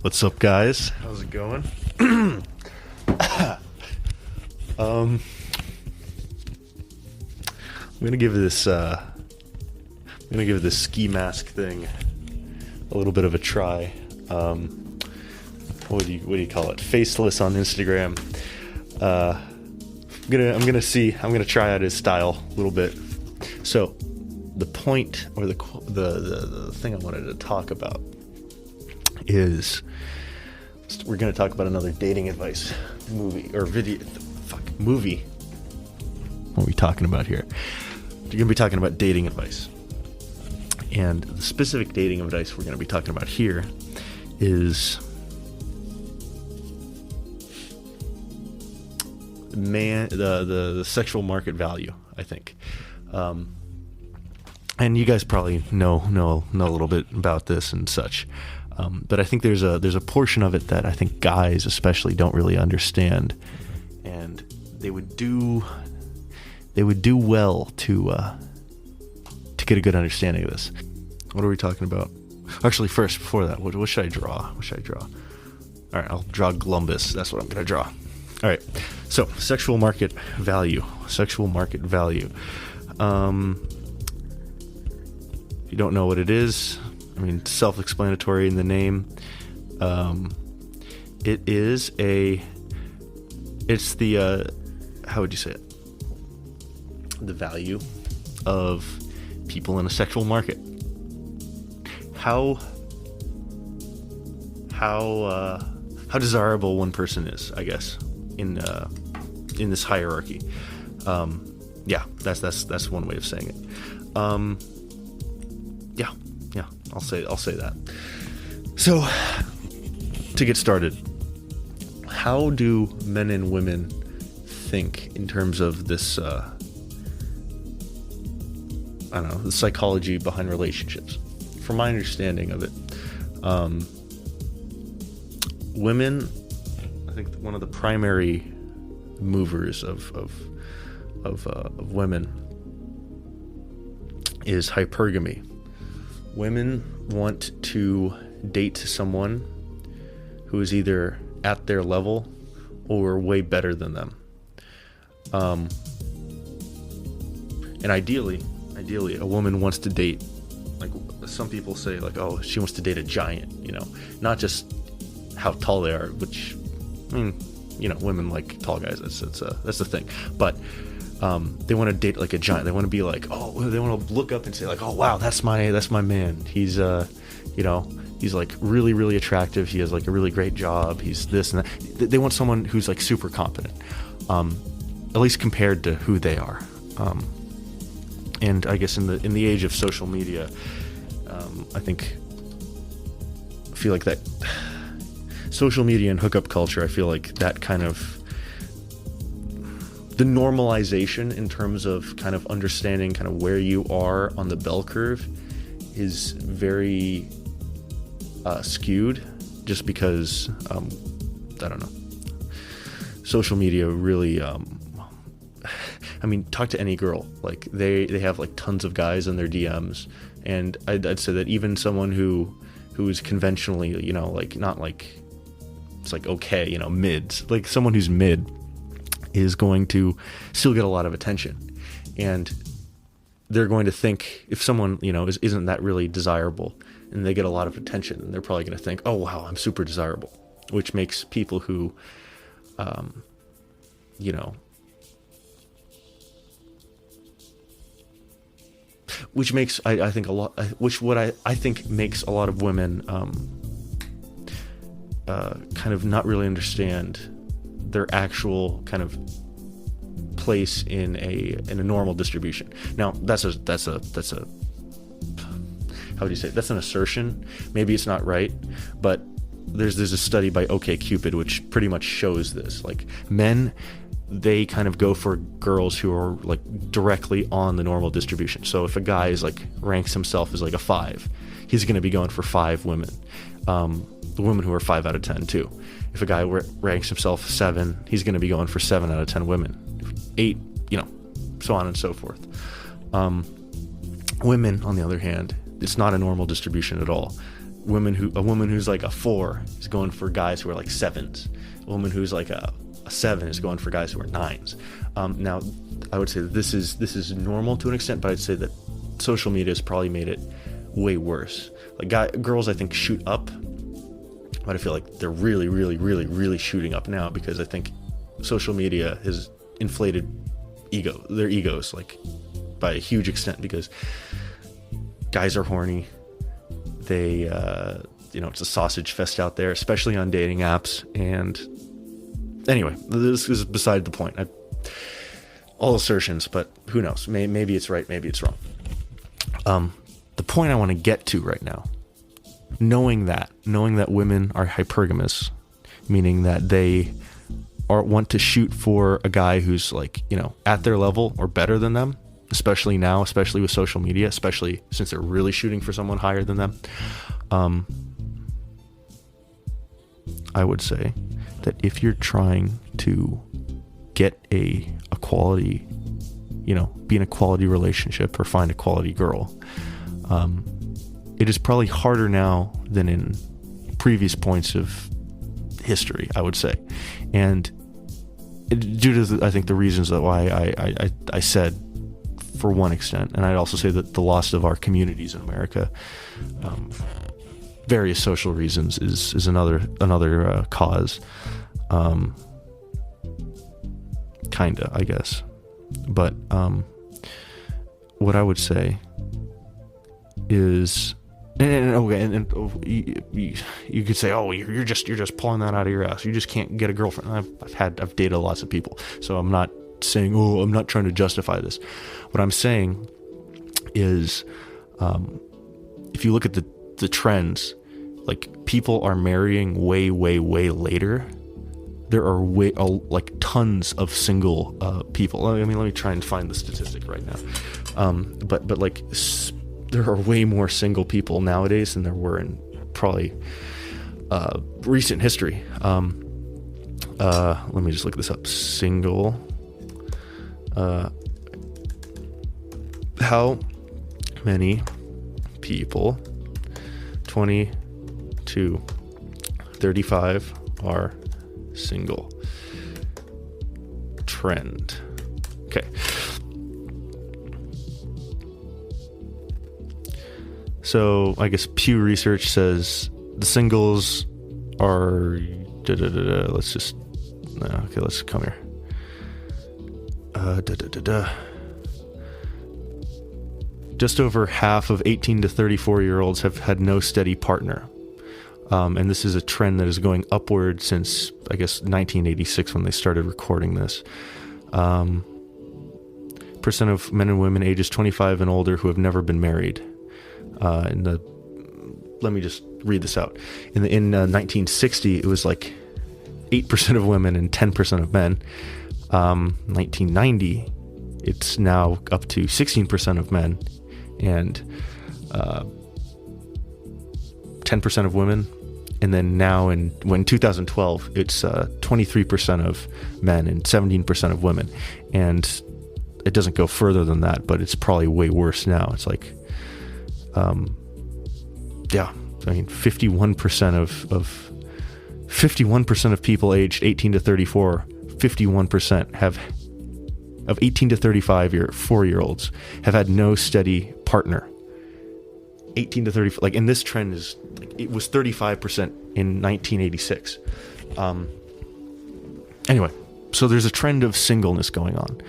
What's up, guys? How's it going? I'm gonna give this ski mask thing a little bit of a try. What do you call it? Faceless on Instagram. I'm gonna try out his style a little bit. So the point, or the thing I wanted to talk about is we're going to talk about another dating advice movie or video. Movie. What are we talking about here? We're going to be talking about dating advice. And the specific dating advice we're going to be talking about here is the sexual market value, I think. And you guys probably know a little bit about this and such. But I think there's a portion of it that I think guys especially don't really understand, and they would do well to get a good understanding of this. What are we talking about? Actually, first, before that, what should I draw? All right, I'll draw Columbus. That's what I'm going to draw. All right, so sexual market value. If you don't know what it is, I mean, self-explanatory in the name. It's the, how would you say it? The value of people in a sexual market. How desirable one person is, I guess, in this hierarchy. Yeah, that's one way of saying it. Yeah, I'll say that. So, to get started, how do men and women think in terms of this, I don't know, the psychology behind relationships? From my understanding of it, women, I think one of the primary movers of women is hypergamy. Women want to date someone who is either at their level or way better than them. And ideally, a woman wants to date, like some people say, like, oh, she wants to date a giant, not just how tall they are, which, I mean, women like tall guys. That's the thing. But they want to date like a giant. They want to be like, oh, they want to look up and say like, oh wow, that's my man. He's he's like really, really attractive. He has like a really great job. He's this and that. They want someone who's like super competent, at least compared to who they are. And I guess in the age of social media, I feel like that social media and hookup culture, I feel like that kind of the normalization in terms of kind of understanding kind of where you are on the bell curve is very skewed, just because I don't know, social media really I mean, talk to any girl, like they have like tons of guys in their DMs, and I'd say that even someone who is conventionally, like not like it's like okay, mids, like someone who's mid is going to still get a lot of attention, and they're going to think, if someone isn't that really desirable and they get a lot of attention, and they're probably going to think, oh wow, I'm super desirable, which makes people who which makes I think makes a lot of women kind of not really understand their actual kind of place in a normal distribution. Now that's a how would you say it? That's an assertion. Maybe it's not right, but there's a study by OkCupid which pretty much shows this. Like, men, they kind of go for girls who are like directly on the normal distribution. So if a guy is like ranks himself as like a 5, he's going to be going for 5 women. The women who are 5 out of 10 too. If a guy ranks himself 7, he's going to be going for 7 out of 10 women. 8, so on and so forth. Women, on the other hand, it's not a normal distribution at all. a woman who's like a 4 is going for guys who are like 7s. A woman who's like a 7 is going for guys who are 9s. Now, I would say that this is normal to an extent, but I'd say that social media has probably made it way worse. Like girls, I think, shoot up, but I feel like they're really, really, really, really shooting up now because I think social media has inflated their egos, like, by a huge extent, because guys are horny. They, it's a sausage fest out there, especially on dating apps. And anyway, this is beside the point. All assertions, but who knows? Maybe it's right, maybe it's wrong. The point I want to get to right now, knowing that women are hypergamous, meaning that they want to shoot for a guy who's like, at their level or better than them, especially now, especially with social media, especially since they're really shooting for someone higher than them. I would say that if you're trying to get a quality, be in a quality relationship or find a quality girl, it is probably harder now than in previous points of history, I would say. And due to, I think, the reasons that why I said, for one extent, and I'd also say that the loss of our communities in America, various social reasons is another cause, kinda, I guess. But what I would say is, and you could say, oh, you're just pulling that out of your ass. You just can't get a girlfriend. I've dated lots of people, so I'm not saying, I'm not trying to justify this. What I'm saying is, if you look at the trends, like, people are marrying way, way, way later. There are like tons of single people. I mean, let me try and find the statistic right now. But like, there are way more single people nowadays than there were in probably recent history. Let me just look this up. Single. How many people 20 to 35 are single? Trend. Okay. So I guess Pew Research says the singles are let's come here. Just over half of 18 to 34-year-olds have had no steady partner. And this is a trend that is going upward since, I guess, 1986 when they started recording this. Percent of men and women ages 25 and older who have never been married. Let me just read this out. In 1960, it was like 8% of women and 10% of men. 1990, it's now up to 16% of men and 10% of women. And then now in 2012, it's 23% of men and 17% of women. And it doesn't go further than that, but it's probably way worse now. It's like, 51% of people aged 18 to 34, 51% of 18 to 4-year-olds have had no steady partner. 18 to 30, like, and this trend is, like, it was 35% in 1986. Anyway, so there's a trend of singleness going on.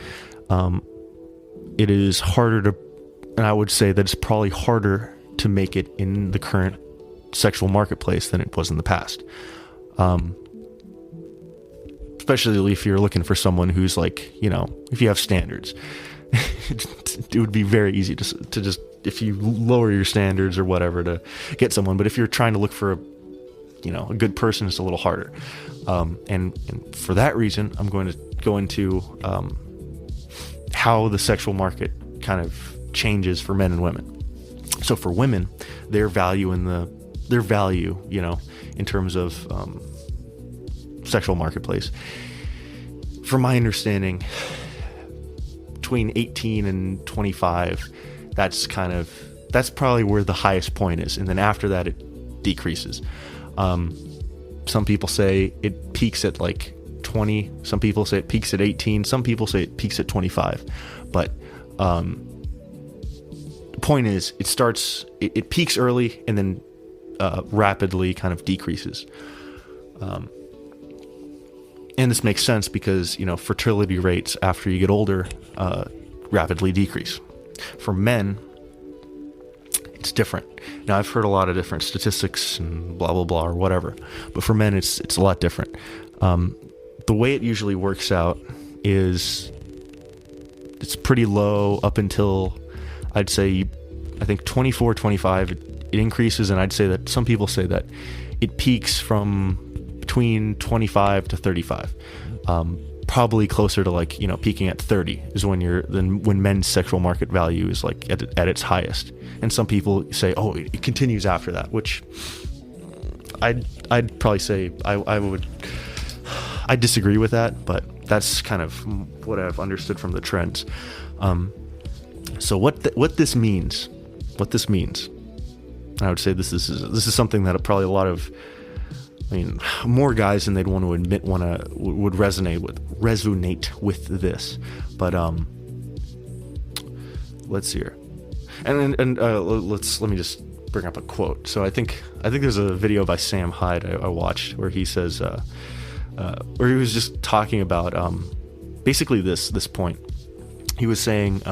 It is harder to, and I would say that it's probably harder to make it in the current sexual marketplace than it was in the past. Especially if you're looking for someone who's like, if you have standards, it would be very easy to just, if you lower your standards or whatever, to get someone. But if you're trying to look for a good person, it's a little harder. And for that reason, I'm going to go into how the sexual market kind of changes for men and women. So for women, their value, in terms of sexual marketplace, from my understanding, between 18 and 25, that's probably where the highest point is. And then after that, decreases. Some people say it peaks at like 20. Some people say it peaks at 18. Some people say it peaks at 25. But the point is, it peaks early and then rapidly kind of decreases. And this makes sense because, fertility rates after you get older rapidly decrease. For men, it's different. Now, I've heard a lot of different statistics and blah, blah, blah, or whatever. But for men, it's a lot different. The way it usually works out is it's pretty low up until, I'd say, I think 24, 25, it increases. And I'd say that some people say that it peaks from between 25 to 35. Probably closer to like, peaking at 30 is when men's sexual market value is like at its highest. And some people say, oh, it continues after that, which I'd probably say I disagree with that, but that's kind of what I've understood from the trends. So what this means, I would say this is something that probably a lot of, more guys than they'd want to admit would resonate with this. But let's see here, and let me just bring up a quote. So I think there's a video by Sam Hyde I watched where he says, where he was just talking about basically this point. He was saying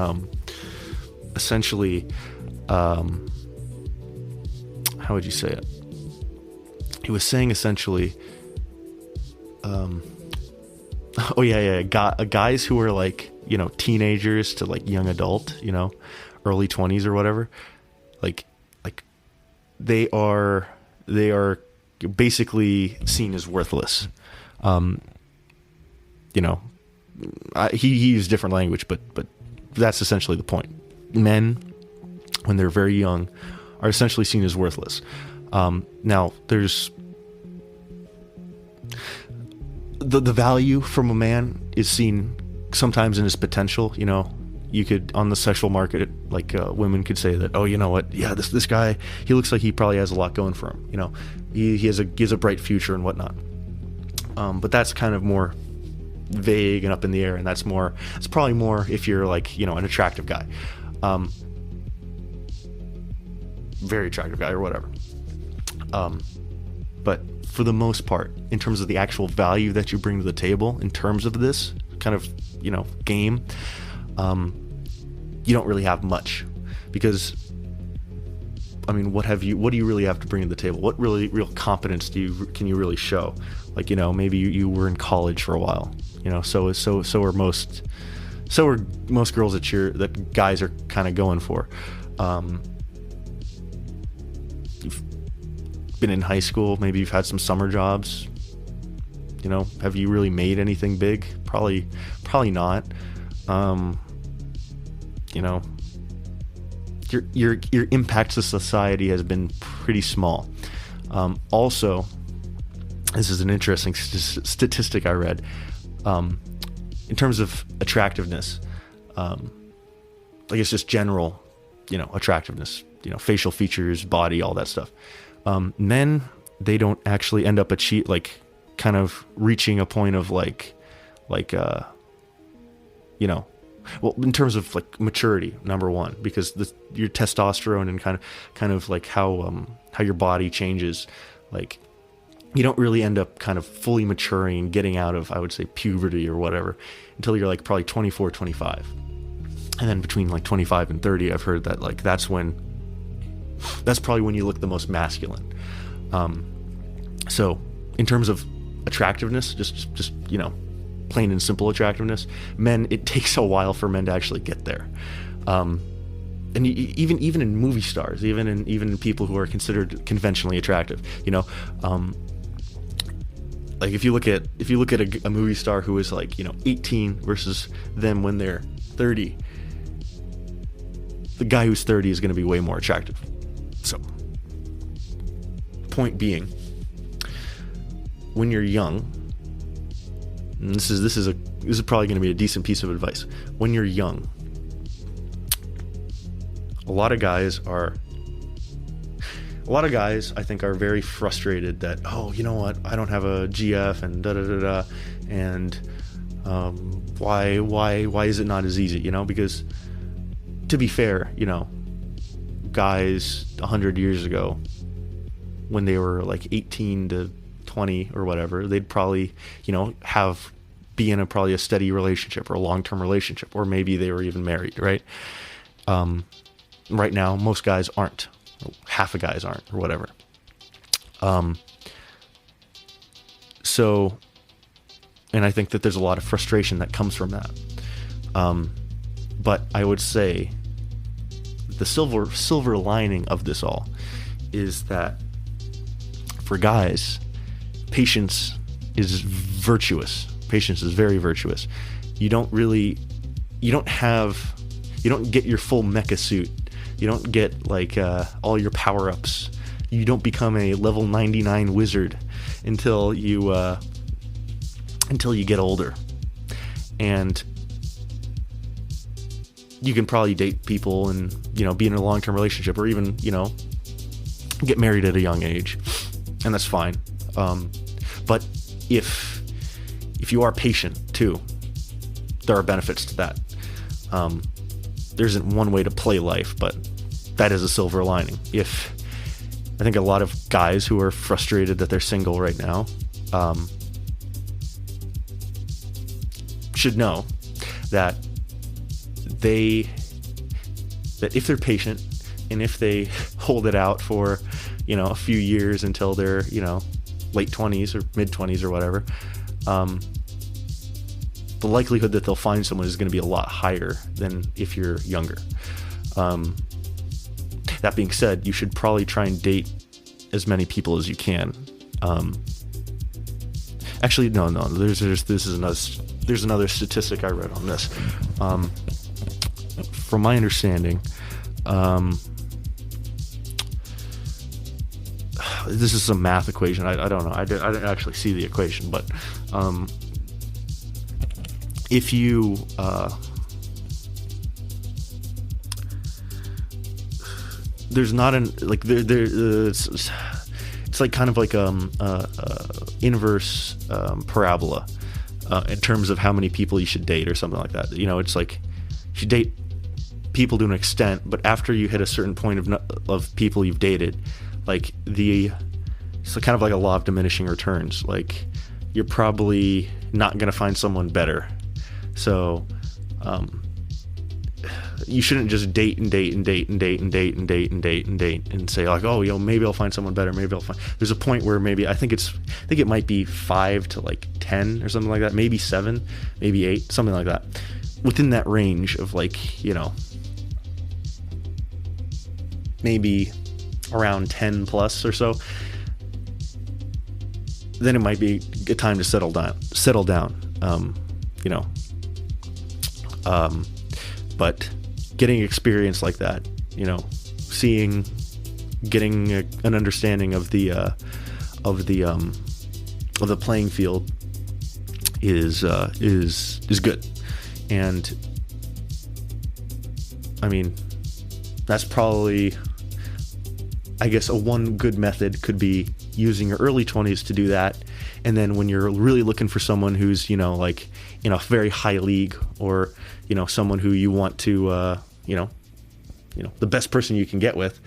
essentially, how would you say it? He was saying essentially, guys who are like, teenagers to like young adult, early 20s or whatever, like they are basically seen as worthless. He used different language, but that's essentially the point. Men, when they're very young, are essentially seen as worthless. Now there's the value from a man is seen sometimes in his potential. You could, on the sexual market, like women could say that, oh, you know what? Yeah, this guy, he looks like he probably has a lot going for him. He has a bright future and whatnot. But that's kind of more vague and up in the air, and it's probably more if you're like, an attractive guy, very attractive guy or whatever. But for the most part, in terms of the actual value that you bring to the table, in terms of this kind of, game, you don't really have much, because, what do you really have to bring to the table? What real competence can you really show? Like, maybe you were in college for a while, so are most girls that guys are kind of going for. You've been in high school, maybe you've had some summer jobs. Have you really made anything big? Probably not. Your impact to society has been pretty small. Also, this is an interesting statistic I read. In terms of attractiveness, I guess just general, attractiveness, facial features, body, all that stuff. Men, they don't actually end up kind of reaching a point of well, in terms of like maturity, number one, because your testosterone and kind of like how your body changes, like you don't really end up kind of fully maturing and getting out of, I would say, puberty or whatever until you're like probably 24, 25. And then between like 25 and 30, I've heard that like that's probably when you look the most masculine. So in terms of attractiveness, just plain and simple attractiveness, men, it takes a while for men to actually get there. And even in movie stars, even in people who are considered conventionally attractive, like if you look at a movie star who is like 18 versus them when they're 30, the guy who's 30 is going to be way more attractive. So, point being, when you're young, and this is probably going to be a decent piece of advice. When you're young, a lot of guys are, a lot of guys, I think, are very frustrated that, oh, you know what, I don't have a GF and da-da-da-da, and why is it not as easy, you know? Because, to be fair, you know, guys 100 years ago, when they were like 18 to 20 or whatever, they'd probably, you know, be in probably a steady relationship or a long-term relationship, or maybe they were even married, right? Right now, most guys aren't. Half of guys aren't, or whatever. So, and I think that there's a lot of frustration that comes from that. But I would say the silver lining of this all is that for guys, patience is virtuous. Patience is very virtuous. You don't get your full mecha suit. You don't get like all your power-ups. You don't become a level 99 wizard until you get older. And you can probably date people and, you know, be in a long-term relationship, or even, you know, get married at a young age, and that's fine. But if you are patient too, there are benefits to that. There isn't one way to play life, but that is a silver lining. I think a lot of guys who are frustrated that they're single right now should know that if they're patient and if they hold it out for, you know, a few years until they're, you know, late 20s or mid 20s or whatever, the likelihood that they'll find someone is going to be a lot higher than if you're younger. That being said, you should probably try and date as many people as you can. Actually, no. There's another statistic I read on this. From my understanding, this is some math equation. I don't know. I didn't actually see the equation, but if you there's not an like it's like kind of like inverse parabola in terms of how many people you should date or something like that. You know, it's like you should date people to an extent, but after you hit a certain point of people you've dated, like it's kind of like a law of diminishing returns. Like you're probably not going to find someone better. So you shouldn't just date and say like, oh, you know, maybe I'll find someone better. There's a point where I think it might be 5 to like 10 or something like that. Maybe 7, maybe 8, something like that. Within that range of like, you know, maybe around 10 plus or so, then it might be a time to settle down. You know, but getting experience like that, you know, getting an understanding of the playing field is good. And I mean, that's probably, I guess, one good method could be using your early 20s to do that. And then when you're really looking for someone who's, you know, like in a very high league, or, you know, someone who you want to, you know, the best person you can get with,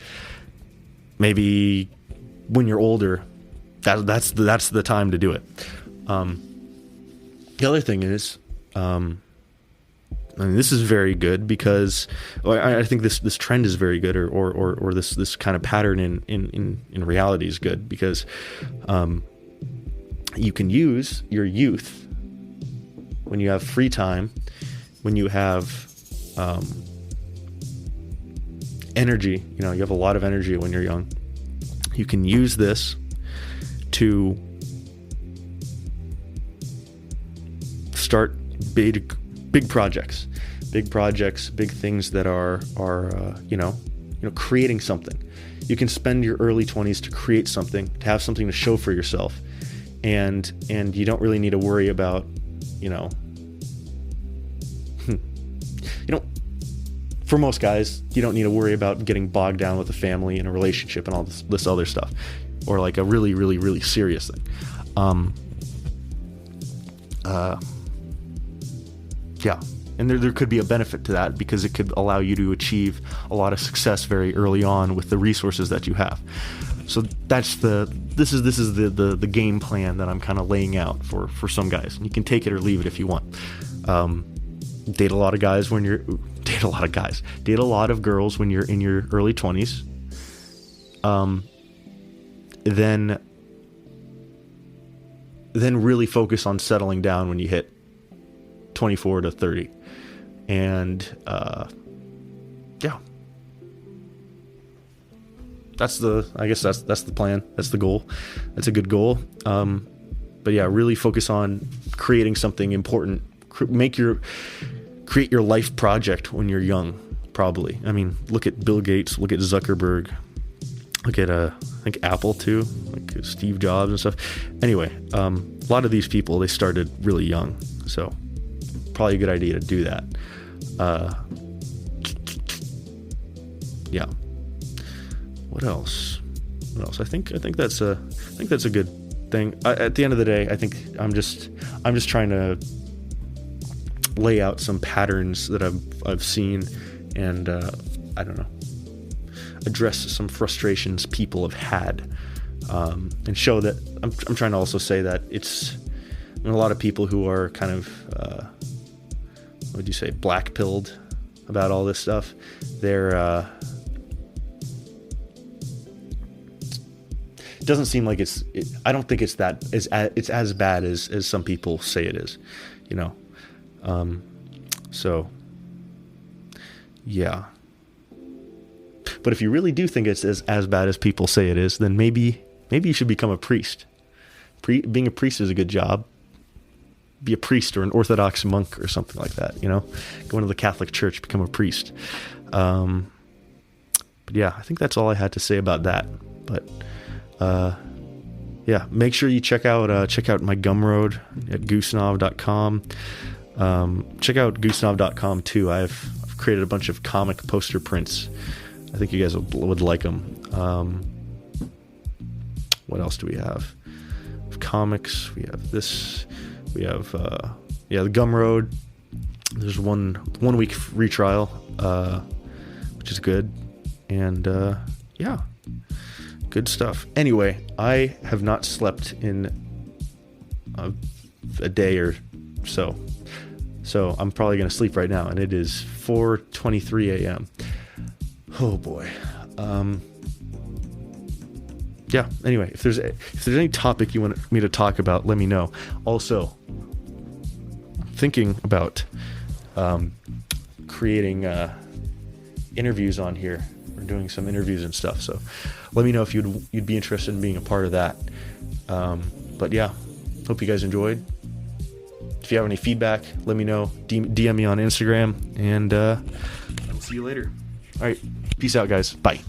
maybe when you're older, that's the time to do it. The other thing is, I mean, this is very good because I think this trend is very good, or this kind of pattern in reality is good, because you can use your youth when you have free time, when you have energy. You know, you have a lot of energy when you're young. You can use this to start big projects, big things that are you know, creating something. You can spend your early 20s to create something, to have something to show for yourself, and you don't really need to worry about, you know, for most guys, you don't need to worry about getting bogged down with a family and a relationship and all this other stuff, or like a really, really, really serious thing. Yeah. And there could be a benefit to that, because it could allow you to achieve a lot of success very early on with the resources that you have. So this is the game plan that I'm kind of laying out for some guys. And you can take it or leave it if you want. Date a lot of girls when you're in your early 20s. Then really focus on settling down when you hit 24 to 30. And yeah, that's the plan. That's the goal. That's a good goal. But yeah, really focus on creating something important. Create your life project when you're young. Probably. I mean, look at Bill Gates. Look at Zuckerberg. Look at I think Apple too, like Steve Jobs and stuff. Anyway, a lot of these people, they started really young, so probably a good idea to do that. Yeah. What else? I think that's a good thing. At the end of the day, I think I'm just trying to lay out some patterns that I've seen, and I don't know, address some frustrations people have had, and show that I'm trying to also say that it's a lot of people who are kind of what would you say, black-pilled about all this stuff. They're it doesn't seem like I don't think it's as bad as some people say it is, you know. So yeah. But if you really do think it's as bad as people say it is, then maybe you should become a priest. Being a priest is a good job. Be a priest or an Orthodox monk or something like that, you know? Go into the Catholic Church, become a priest. But yeah, I think that's all I had to say about that. But yeah, make sure you check out my Gumroad at goosenov.com. Check out goosenov.com too. I've created a bunch of comic poster prints. I think you guys would like them. What else do we have? We have comics. We have this. We have the Gumroad. There's one week free trial, which is good, and yeah, good stuff. Anyway, I have not slept in a day or so I'm probably gonna sleep right now, and it is 4:23 a.m. Oh boy. Yeah, anyway, if there's any topic you want me to talk about, let me know. Also, thinking about creating interviews on here. We're doing some interviews and stuff, so let me know if you'd be interested in being a part of that. But yeah, hope you guys enjoyed. If you have any feedback, let me know. DM me on Instagram, and I'll see you later. All right, peace out, guys. Bye.